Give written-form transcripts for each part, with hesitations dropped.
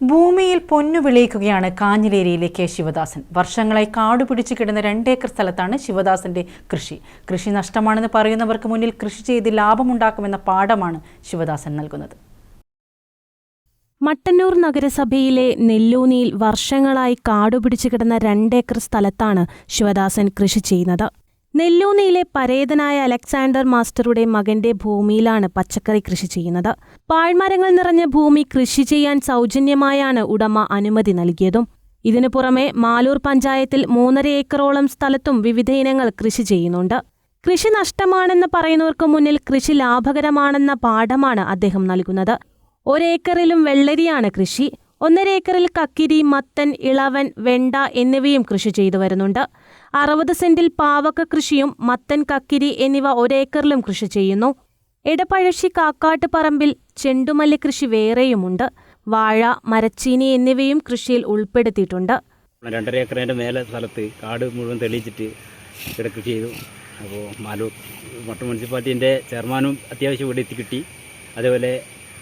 ഭൂമിയിൽ പൊന്നു വിളയിക്കുകയാണ് കാഞ്ഞിലേരിയിലെ കെ ശിവദാസൻ. വർഷങ്ങളായി കാടുപിടിച്ചു കിടന്ന 2 ഏക്കർ സ്ഥലത്താണ് ശിവദാസന്റെ കൃഷി. കൃഷി നഷ്ടമാണെന്ന് പറയുന്നവർക്ക് മുന്നിൽ കൃഷി ചെയ്ത് ലാഭമുണ്ടാക്കുമെന്ന പാഠമാണ് ശിവദാസൻ നൽകുന്നത്. മട്ടന്നൂർ നഗരസഭയിലെ നെല്ലൂനിയിൽ വർഷങ്ങളായി കാടുപിടിച്ചു കിടന്ന 2 ഏക്കർ സ്ഥലത്താണ് ശിവദാസൻ കൃഷി ചെയ്യുന്നത്. നെല്ലൂനിയിലെ പരേതനായ അലക്സാണ്ടർ മാസ്റ്ററുടെ മകന്റെ ഭൂമിയിലാണ് പച്ചക്കറി കൃഷി ചെയ്യുന്നത്. പാഴ്മരങ്ങൾ നിറഞ്ഞ ഭൂമി കൃഷി ചെയ്യാൻ സൗജന്യമായാണ് ഉടമ അനുമതി നൽകിയതും. ഇതിനു പുറമെ മാലൂർ പഞ്ചായത്തിൽ 3.5 ഏക്കറോളം സ്ഥലത്തും വിവിധ ഇനങ്ങൾ കൃഷി ചെയ്യുന്നുണ്ട്. കൃഷി നഷ്ടമാണെന്ന് പറയുന്നവർക്ക് മുന്നിൽ കൃഷി ലാഭകരമാണെന്ന പാഠമാണ് അദ്ദേഹം നൽകുന്നത്. 1 ഏക്കറിലും വെള്ളരിയാണ് കൃഷി. 1.5 ഏക്കറിൽ കക്കിരി, മത്തൻ, ഇളവൻ, വെണ്ട എന്നിവയും കൃഷി ചെയ്തു വരുന്നുണ്ട്. 60 സെന്റിൽ പാവക്ക കൃഷിയും മത്തൻ, കക്കിരി എന്നിവ 1 ഏക്കറിലും കൃഷി ചെയ്യുന്നു. എടപ്പഴശ്ശി കാക്കാട്ടുപറമ്പിൽ ചെണ്ടുമല്ലി കൃഷി വേറെയുമുണ്ട്. വാഴ, മരച്ചീനി എന്നിവയും കൃഷിയിൽ ഉൾപ്പെടുത്തിയിട്ടുണ്ട്. 2.5 ഏക്കറിൻ്റെ മേലെ സ്ഥലത്ത് കാട് മുഴുവൻ തെളിയിച്ചിട്ട് ഇവിടെ കൃഷി ചെയ്തു. അപ്പോൾ മാലൂർ മുനിസിപ്പാലിറ്റീൻ്റെ ചെയർമാനും അത്യാവശ്യം ഇവിടെ എത്തി കിട്ടി. അതേപോലെ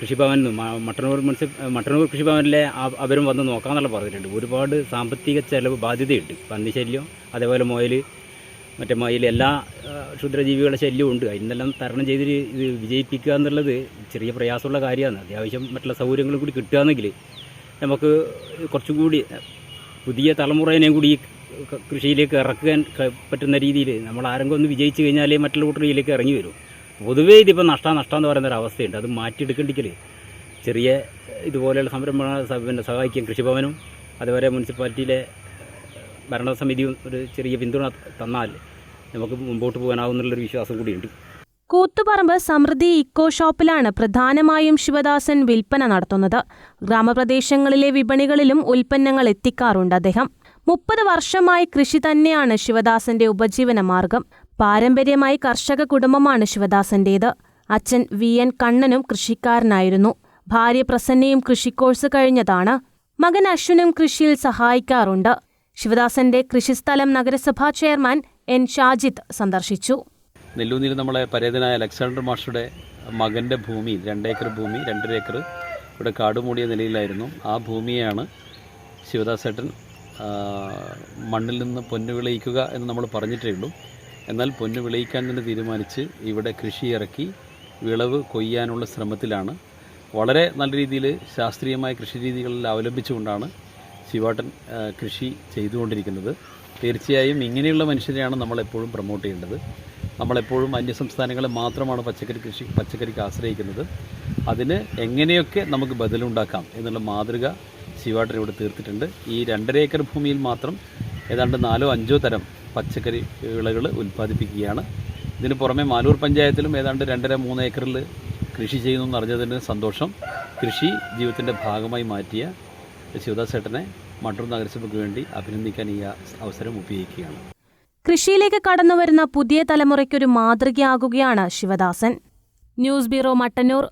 കൃഷിഭവനിൽ നിന്നും മട്ടന്നൂർ കൃഷിഭവനിലെ അവരും വന്ന് നോക്കാമെന്നുള്ള പറഞ്ഞിട്ടുണ്ട്. ഒരുപാട് സാമ്പത്തിക ചെലവ് ബാധ്യതയുണ്ട്. പന്നിശല്യം, അതേപോലെ മയിൽ എല്ലാ ക്ഷുദ്രജീവികളുടെ ശല്യവും ഉണ്ട്. അതിനെല്ലാം തരണം ചെയ്ത് ഇത് വിജയിപ്പിക്കുക എന്നുള്ളത് ചെറിയ പ്രയാസമുള്ള കാര്യമാണ്. അത്യാവശ്യം മറ്റുള്ള സൗകര്യങ്ങളും കൂടി കിട്ടുകയാണെങ്കിൽ നമുക്ക് കുറച്ചും കൂടി പുതിയ തലമുറേനെയും കൂടി ഈ കൃഷിയിലേക്ക് ഇറക്കാൻ പറ്റുന്ന രീതിയിൽ നമ്മൾ ആരെങ്കിലും ഒന്ന് വിജയിച്ചു കഴിഞ്ഞാലേ മറ്റുള്ള കൂട്ടറിയിലേക്ക് ഇറങ്ങി വരും. പൊതുവേ ഇതിപ്പോൾ നഷ്ടം എന്ന് പറയുന്നൊരവസ്ഥയുണ്ട്. അത് മാറ്റിയെടുക്കണ്ടെങ്കിൽ ചെറിയ ഇതുപോലെയുള്ള സംരംഭങ്ങൾ സഹായിക്കും കൃഷിഭവനും അതുപോലെ മുനിസിപ്പാലിറ്റിയിലെ ഭരണസമിതിയും ഒരു ചെറിയ പിന്തുണ തന്നാൽ നമുക്ക് മുമ്പോട്ട് പോകാനാവുന്നുള്ളൊരു വിശ്വാസം കൂടിയുണ്ട്. കൂത്തുപറമ്പ് സമൃദ്ധി ഇക്കോ ഷോപ്പിലാണ് പ്രധാനമായും ശിവദാസൻ വിൽപ്പന നടത്തുന്നത്. ഗ്രാമപ്രദേശങ്ങളിലെ വിപണികളിലും ഉൽപ്പന്നങ്ങൾ എത്തിക്കാറുണ്ട് അദ്ദേഹം. 30 വർഷമായി കൃഷി തന്നെയാണ് ശിവദാസന്റെ ഉപജീവന മാർഗം. പാരമ്പര്യമായി കർഷക കുടുംബമാണ് ശിവദാസന്റേത്. അച്ഛൻ VN കണ്ണനും കൃഷിക്കാരനായിരുന്നു. ഭാര്യ പ്രസന്നയും കൃഷി കോഴ്സ് കഴിഞ്ഞതാണ്. മകൻ അശ്വിനും കൃഷിയിൽ സഹായിക്കാറുണ്ട്. ശിവദാസന്റെ കൃഷിസ്ഥലം നഗരസഭാ ചെയർമാൻ N ഷാജിത്ത് സന്ദർശിച്ചു. നെല്ലൂനിൽ നമ്മളെ പരേതനായ അലക്സാണ്ടർ മാസ്റ്ററുടെ മകൻ്റെ ഭൂമി 2 ഏക്കർ ഭൂമി 2.5 ഏക്കർ ഇവിടെ കാടുമൂടിയ നിലയിലായിരുന്നു. ആ ഭൂമിയെയാണ് ശിവദാസേട്ടൻ മണ്ണിൽ നിന്ന് പൊന്നു വിളയിക്കുക എന്ന് നമ്മൾ പറഞ്ഞിട്ടേ ഉള്ളൂ. എന്നാൽ പൊന്നു വിളയിക്കാൻ തന്നെ തീരുമാനിച്ച് ഇവിടെ കൃഷി ഇറക്കി വിളവ് കൊയ്യാനുള്ള ശ്രമത്തിലാണ്. വളരെ നല്ല രീതിയിൽ ശാസ്ത്രീയമായ കൃഷി രീതികളിൽ അവലംബിച്ചുകൊണ്ടാണ് ശിവാട്ടൻ കൃഷി ചെയ്തുകൊണ്ടിരിക്കുന്നത്. തീർച്ചയായും ഇങ്ങനെയുള്ള മനുഷ്യരെയാണ് നമ്മളെപ്പോഴും പ്രൊമോട്ട് ചെയ്യേണ്ടത്. നമ്മളെപ്പോഴും അന്യസംസ്ഥാനങ്ങളെ മാത്രമാണ് പച്ചക്കറിക്ക് ആശ്രയിക്കുന്നത്. അതിന് എങ്ങനെയൊക്കെ നമുക്ക് ബദലുണ്ടാക്കാം എന്നുള്ള മാതൃക ശിവാട്ടൻ ഇവിടെ തീർത്തിട്ടുണ്ട്. ഈ 2.5 ഏക്കർ ഭൂമിയിൽ മാത്രം ഏതാണ്ട് 4-5 തരം പച്ചക്കറി വിളകൾ ഉൽപ്പാദിപ്പിക്കുകയാണ്. ഇതിന് പുറമെ മാലൂർ പഞ്ചായത്തിലും ഏതാണ്ട് 2.5-3 ഏക്കറിൽ കൃഷി ചെയ്യുന്നു എന്നറിഞ്ഞതിന് സന്തോഷം. കൃഷി ജീവിതത്തിൻ്റെ ഭാഗമായി മാറ്റിയ ശിവദാസേട്ടനെ മട്ടന്നൂർ നഗരസഭയ്ക്ക് വേണ്ടി അഭിനന്ദിക്കാൻ ഈ അവസരം ഉപയോഗിക്കുകയാണ്. കൃഷിയിലേക്ക് കടന്നുവരുന്ന പുതിയ തലമുറയ്ക്കൊരു മാതൃകയാകുകയാണ് ശിവദാസൻ. News bureau, Mattannur.